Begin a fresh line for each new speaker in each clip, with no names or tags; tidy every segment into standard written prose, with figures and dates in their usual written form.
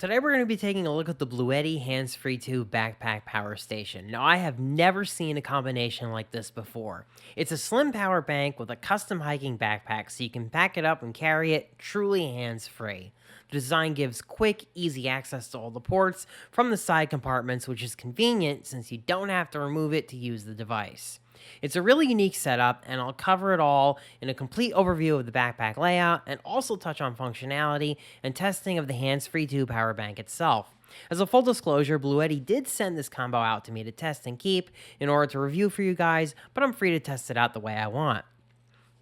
Today we're going to be taking a look at the Bluetti Handsfree2 backpack power station. Now I have never seen a combination like this before. It's a slim power bank with a custom hiking backpack so you can pack it up and carry it truly hands-free. The design gives quick, easy access to all the ports from the side compartments, which is convenient since you don't have to remove it to use the device. It's a really unique setup, and I'll cover it all in a complete overview of the backpack layout and also touch on functionality and testing of the Handsfree 2 power bank itself. As a full disclosure, Bluetti did send this combo out to me to test and keep in order to review for you guys, but I'm free to test it out the way I want.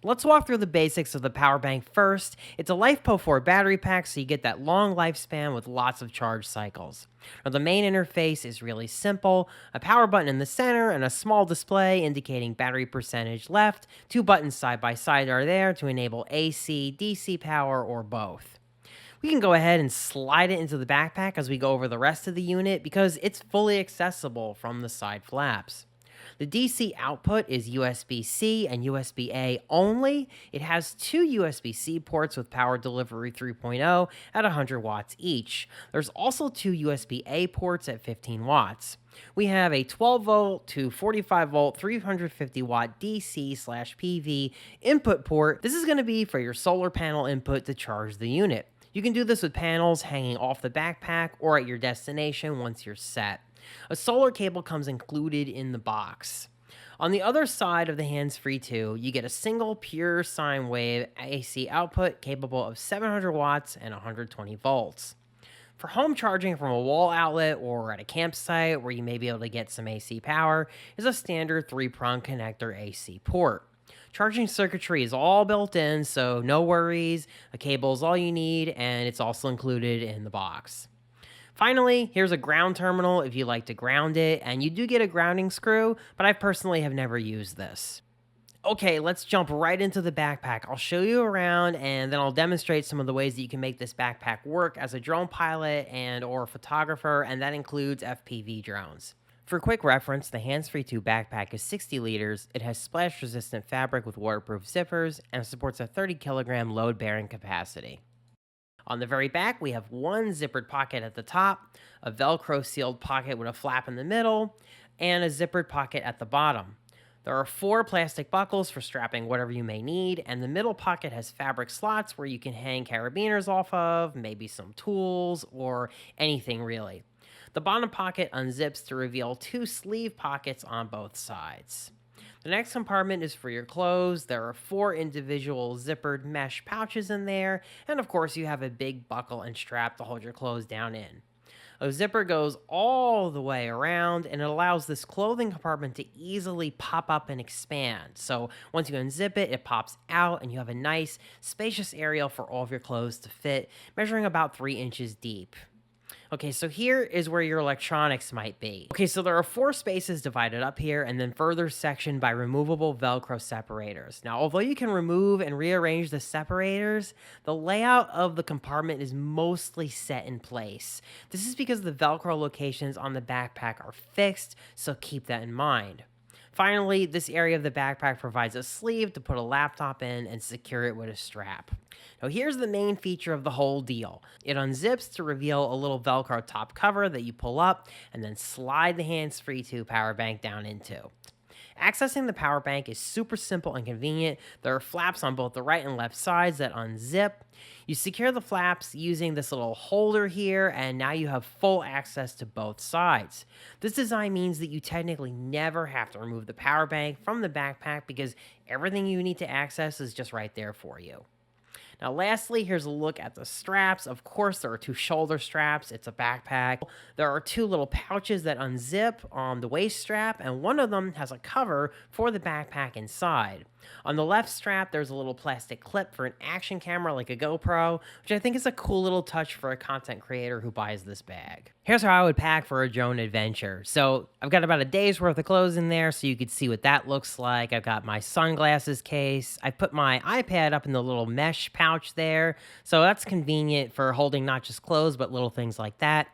Let's walk through the basics of the power bank first. It's a LiFePO4 battery pack, so you get that long lifespan with lots of charge cycles. Now, the main interface is really simple. A power button in the center and a small display indicating battery percentage left. Two buttons side by side are there to enable AC, DC power, or both. We can go ahead and slide it into the backpack as we go over the rest of the unit because it's fully accessible from the side flaps. The DC output is USB-C and USB-A only. It has two USB-C ports with power delivery 3.0 at 100 watts each. There's also two USB-A ports at 15 watts. We have a 12 volt to 45 volt 350 watt DC/PV input port. This is going to be for your solar panel input to charge the unit. You can do this with panels hanging off the backpack or at your destination once you're set. A solar cable comes included in the box. On the other side of the Handsfree2, you get a single pure sine wave AC output capable of 700 watts and 120 volts. For home charging from a wall outlet or at a campsite where you may be able to get some AC power is a standard 3-prong connector AC port. Charging circuitry is all built in, so no worries. A cable is all you need, and it's also included in the box. Finally, here's a ground terminal if you like to ground it, and you do get a grounding screw, but I personally have never used this. Okay, let's jump right into the backpack. I'll show you around, and then I'll demonstrate some of the ways that you can make this backpack work as a drone pilot and or photographer, and that includes FPV drones. For quick reference, the Handsfree2 backpack is 60 liters, it has splash-resistant fabric with waterproof zippers, and supports a 30-kilogram load-bearing capacity. On the very back, we have one zippered pocket at the top, a Velcro sealed pocket with a flap in the middle, and a zippered pocket at the bottom. There are 4 plastic buckles for strapping whatever you may need, and the middle pocket has fabric slots where you can hang carabiners off of, maybe some tools, or anything really. The bottom pocket unzips to reveal 2 sleeve pockets on both sides. The next compartment is for your clothes. There are 4 individual zippered mesh pouches in there, and of course you have a big buckle and strap to hold your clothes down in. A zipper goes all the way around, and it allows this clothing compartment to easily pop up and expand. So once you unzip it, it pops out, and you have a nice, spacious area for all of your clothes to fit, measuring about 3 inches deep. Okay, so here is where your electronics might be. Okay, so there are 4 spaces divided up here and then further sectioned by removable Velcro separators. Now, although you can remove and rearrange the separators, the layout of the compartment is mostly set in place. This is because the Velcro locations on the backpack are fixed, so keep that in mind. Finally, this area of the backpack provides a sleeve to put a laptop in and secure it with a strap. Now here's the main feature of the whole deal. It unzips to reveal a little Velcro top cover that you pull up and then slide the Handsfree2 power bank down into. Accessing the power bank is super simple and convenient. There are flaps on both the right and left sides that unzip. You secure the flaps using this little holder here, and now you have full access to both sides. This design means that you technically never have to remove the power bank from the backpack because everything you need to access is just right there for you. Now lastly, here's a look at the straps. Of course, there are 2 shoulder straps. It's a backpack. There are 2 little pouches that unzip on the waist strap, and one of them has a cover for the backpack inside. On the left strap, there's a little plastic clip for an action camera like a GoPro, which I think is a cool little touch for a content creator who buys this bag. Here's how I would pack for a drone adventure. So I've got about a day's worth of clothes in there so you could see what that looks like. I've got my sunglasses case. I put my iPad up in the little mesh pouch there. So that's convenient for holding not just clothes, but little things like that.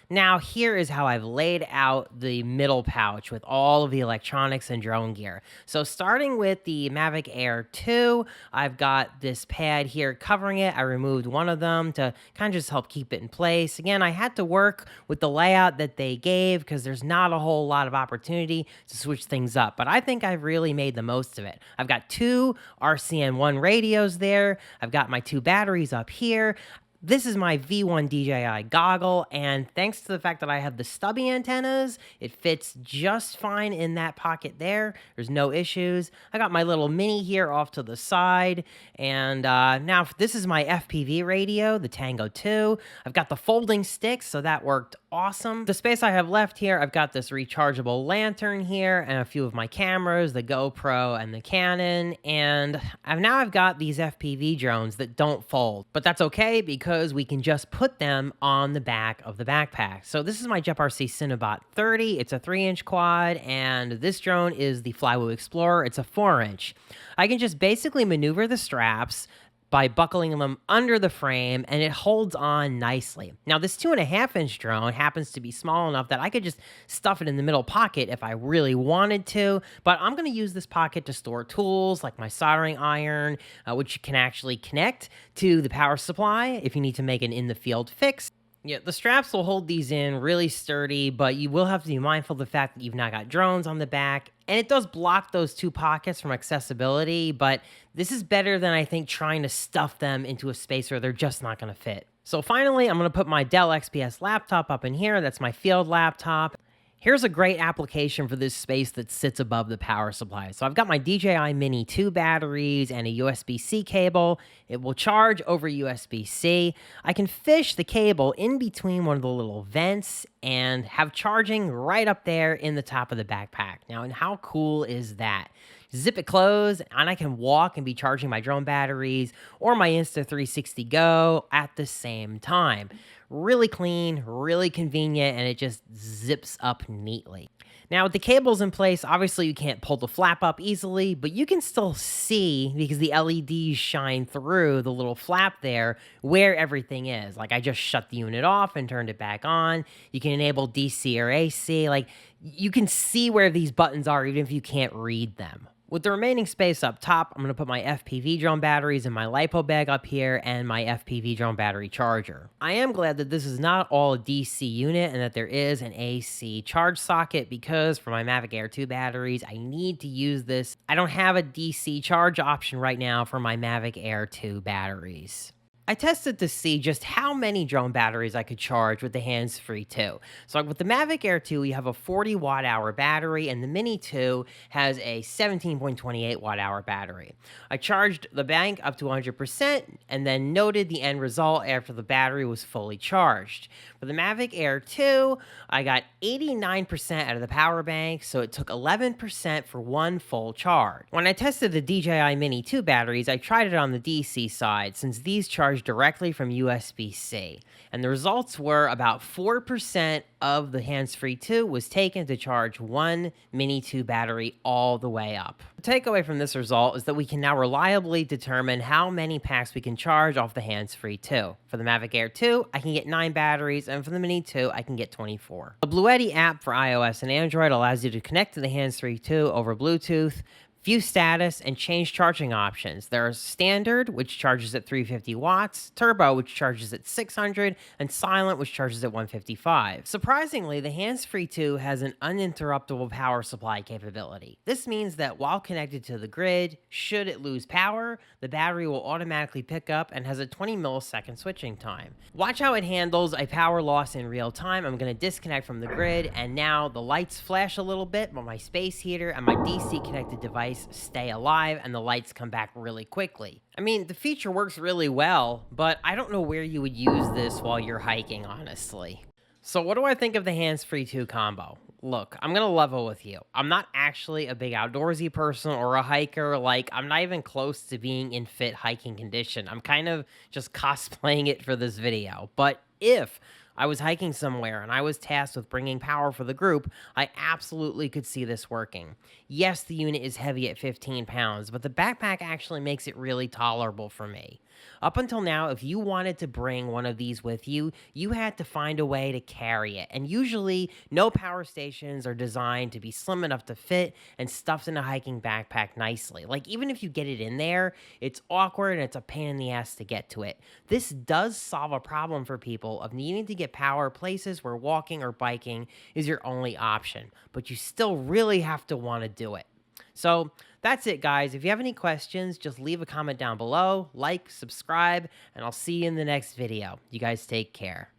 Now here is how I've laid out the middle pouch with all of the electronics and drone gear. So starting with the Mavic Air 2, I've got this pad here covering it. I removed one of them to kind of just help keep it in place. Again, I had to work with the layout that they gave because there's not a whole lot of opportunity to switch things up, but I think I've really made the most of it. I've got two RCN1 radios there. I've got my two batteries up here. This is my V1 DJI goggle, and thanks to the fact that I have the stubby antennas, it fits just fine in that pocket there. There's no issues. I got my little mini here off to the side, and now this is my FPV radio, the Tango 2. I've got the folding sticks, so that worked awesome. The space I have left here, I've got this rechargeable lantern here and a few of my cameras, the GoPro and the Canon, and I've got these FPV drones that don't fold, but that's okay because we can just put them on the back of the backpack. So this is my JetRC Cinebot 30. It's a 3-inch quad, and this drone is the Flywheel Explorer. It's a 4-inch. I can just basically maneuver the straps by buckling them under the frame, and it holds on nicely. Now, this 2.5-inch drone happens to be small enough that I could just stuff it in the middle pocket if I really wanted to, but I'm gonna use this pocket to store tools like my soldering iron, which you can actually connect to the power supply if you need to make an in-the-field fix. Yeah, the straps will hold these in really sturdy, but you will have to be mindful of the fact that you've now got drones on the back, and it does block those two pockets from accessibility, but this is better than I think trying to stuff them into a space where they're just not going to fit. So finally, I'm going to put my Dell XPS laptop up in here. That's my field laptop. Here's a great application for this space that sits above the power supply. So I've got my DJI Mini 2 batteries and a USB-C cable. It will charge over USB-C. I can fish the cable in between one of the little vents and have charging right up there in the top of the backpack. Now, and how cool is that? Zip it closed, and I can walk and be charging my drone batteries or my Insta360 Go at the same time. Really clean, really convenient, and it just zips up neatly. Now, with the cables in place, obviously you can't pull the flap up easily, but you can still see, because the LEDs shine through the little flap there, where everything is. Like, I just shut the unit off and turned it back on. You can enable DC or AC. Like, you can see where these buttons are even if you can't read them. With the remaining space up top, I'm going to put my FPV drone batteries in my LiPo bag up here and my FPV drone battery charger. I am glad that this is not all a DC unit and that there is an AC charge socket, because for my Mavic Air 2 batteries, I need to use this. I don't have a DC charge option right now for my Mavic Air 2 batteries. I tested to see just how many drone batteries I could charge with the Handsfree2. So with the Mavic Air 2, we have a 40 watt-hour battery, and the Mini 2 has a 17.28 watt-hour battery. I charged the bank up to 100% and then noted the end result after the battery was fully charged. For the Mavic Air 2, I got 89% out of the power bank, so it took 11% for one full charge. When I tested the DJI Mini 2 batteries, I tried it on the DC side, since these charge directly from USB-C, and the results were about 4% of the Handsfree2 was taken to charge one Mini 2 battery all the way up. The takeaway from this result is that we can now reliably determine how many packs we can charge off the Handsfree2. For the Mavic Air 2, I can get 9 batteries, and for the Mini 2, I can get 24. The Bluetti app for iOS and Android allows you to connect to the Handsfree2 over Bluetooth, view status, and change charging options. There's standard, which charges at 350 watts, turbo, which charges at 600, and silent, which charges at 155. Surprisingly, the Handsfree2 has an uninterruptible power supply capability. This means that while connected to the grid, should it lose power, the battery will automatically pick up and has a 20 millisecond switching time. Watch how it handles a power loss in real time. I'm going to disconnect from the grid, and now the lights flash a little bit, but my space heater and my DC connected device stay alive, and the lights come back really quickly. I mean, the feature works really well, but I don't know where you would use this while you're hiking, honestly. So what do I think of the Handsfree2 combo? Look, I'm gonna level with you. I'm not actually a big outdoorsy person or a hiker. Like, I'm not even close to being in fit hiking condition. I'm kind of just cosplaying it for this video. But if I was hiking somewhere and I was tasked with bringing power for the group, I absolutely could see this working. Yes, the unit is heavy at 15 pounds, but the backpack actually makes it really tolerable for me. Up until now, if you wanted to bring one of these with you, you had to find a way to carry it. And usually, no power stations are designed to be slim enough to fit and stuffed in a hiking backpack nicely. Like, even if you get it in there, it's awkward and it's a pain in the ass to get to it. This does solve a problem for people of needing to get power places where walking or biking is your only option, but you still really have to want to do it. So that's it, guys. If you have any questions, just leave a comment down below, like, subscribe, and I'll see you in the next video. You guys take care.